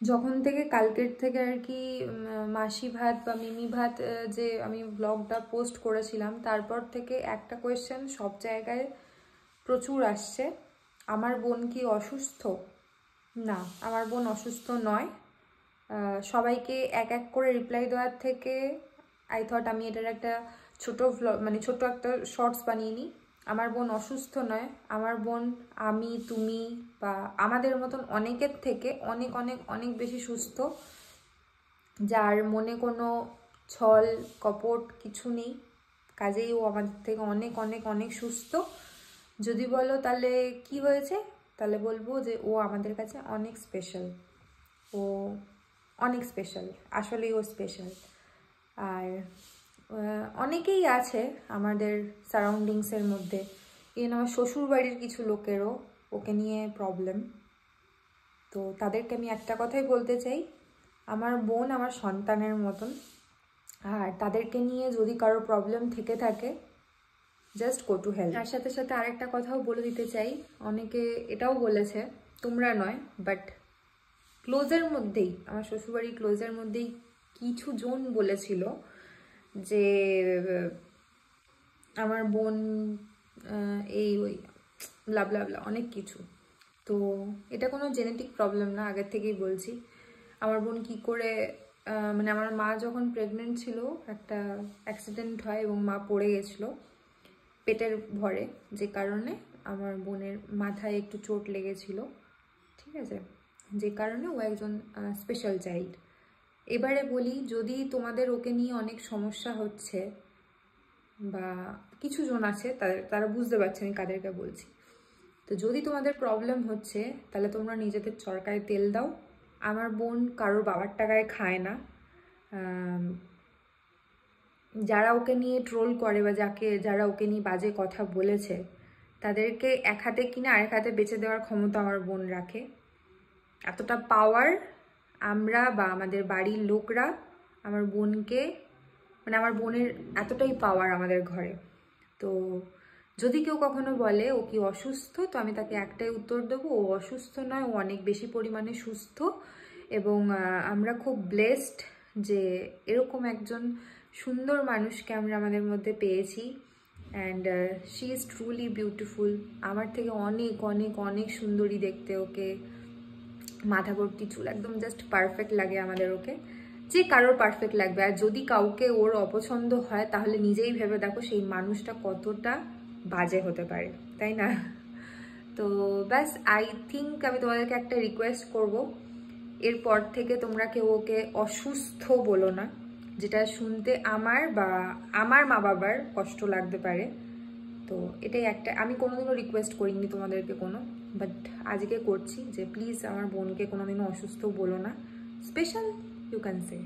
যখন থেকে কালকের থেকে আর কি মাসি ভাত বা মিমি ভাত যে আমি ব্লগটা পোস্ট করেছিলাম, তারপর থেকে একটা কোয়েশ্চেন সব জায়গায় প্রচুর আসছে, আমার বোন কি অসুস্থ? না, আমার বোন অসুস্থ নয়। সবাইকে এক এক করে রিপ্লাই দেওয়ার থেকে আই থট আমি এটার একটা ছোট ভ্লগ, মানে ছোট একটা শর্টস বানিয়ে নিই। আমার বোন অসুস্থ নয়, আমার বোন আমি, তুমি বা আমাদের মতন অনেকের থেকে অনেক অনেক অনেক বেশি সুস্থ, যার মনে কোনো ছল কপট কিছু নেই, কাজেই ও আমাদের থেকে অনেক অনেক অনেক সুস্থ। যদি বলো তাহলে কি হয়েছে, তাহলে বলবো যে ও আমাদের কাছে অনেক স্পেশাল, ও অনেক স্পেশাল, আসলেই ও স্পেশাল। আর অনেকেই আছে আমাদের সারাউন্ডিংসের মধ্যে, ইভেন আমার শ্বশুরবাড়ির কিছু লোকেরও ওকে নিয়ে প্রবলেম। তো তাদেরকে আমি একটা কথাই বলতে চাই, আমার বোন আমার সন্তানের মতন, আর তাদেরকে নিয়ে যদি কারো প্রবলেম থেকে থাকে জাস্ট গো টু হেল্প। তার সাথে সাথে আরেকটা কথাও বলে দিতে চাই, অনেকে এটাও বলেছে, তোমরা নয় বাট ক্লোজের মধ্যেই, আমার শ্বশুরবাড়ির ক্লোজের মধ্যেই কিছু জন বলেছিল যে আমার বোন এই ওই ব্লা ব্লা ব্লা অনেক কিছু। তো এটা কোনো জেনেটিক প্রবলেম না, আগের থেকেই বলছি। আমার বোন কি করে, মানে আমার মা যখন প্রেগনেন্ট ছিল একটা অ্যাক্সিডেন্ট হয় এবং মা পড়ে গেছিলো পেটের ভরে, যে কারণে আমার বোনের মাথায় একটু চোট লেগেছিল, ঠিক আছে, যে কারণে ও একজন স্পেশাল চাইল্ড। এবারে বলি, যদি তোমাদের ওকে নিয়ে অনেক সমস্যা হচ্ছে বা কিছু জন আছে তারা বুঝতে পারছে আমি কাদেরকে বলছি, তো যদি তোমাদের প্রবলেম হচ্ছে তাহলে তোমরা নিজেদের চরকায় তেল দাও। আমার বোন কারোর বাবার টাকায় খায় না। যারা ওকে নিয়ে ট্রোল করে বা যারা ওকে নিয়ে বাজে কথা বলেছে, তাদেরকে এক হাতে কিনে আরেক হাতে বেচে দেওয়ার ক্ষমতা আমার বোন রাখে। এতটা পাওয়ার আমরা বা আমাদের বাড়ির লোকরা আমার বোনকে, মানে আমার বোনের এতটাই পাওয়ার আমাদের ঘরে। তো যদি কেউ কখনো বলে ও কি অসুস্থ, তো আমি তাকে একটাই উত্তর দেবো, ও অসুস্থ নয়, ও অনেক বেশি পরিমাণে সুস্থ। এবং আমরা খুব ব্লেসড যে এরকম একজন সুন্দর মানুষকে আমরা আমাদের মধ্যে পেয়েছি। And she is truly beautiful, আমার থেকে অনেক অনেক অনেক সুন্দরী দেখতে ওকে, মাথা ভর্তি চুল, একদম জাস্ট পারফেক্ট লাগে আমাদের ওকে, যে কারোর পারফেক্ট লাগবে। আর যদি কাউকে ওর অপছন্দ হয় তাহলে নিজেই ভেবে দেখো সেই মানুষটা কতটা বাজে হতে পারে, তাই না? তো ব্যাস, আই থিঙ্ক আমি তোমাদেরকে একটা রিকোয়েস্ট করব, এরপর থেকে তোমরা কেউ ওকে অসুস্থ বলো না, যেটা শুনতে আমার বা আমার মা বাবার কষ্ট লাগতে পারে। তো এটাই একটা, আমি কোনোদিনও রিকোয়েস্ট করিনি তোমাদেরকে কোনো, বাট আজকে করছি যে প্লিজ আমার বোনকে কোনোদিনও অসুস্থ বলো না, স্পেশাল ইউ ক্যান সে।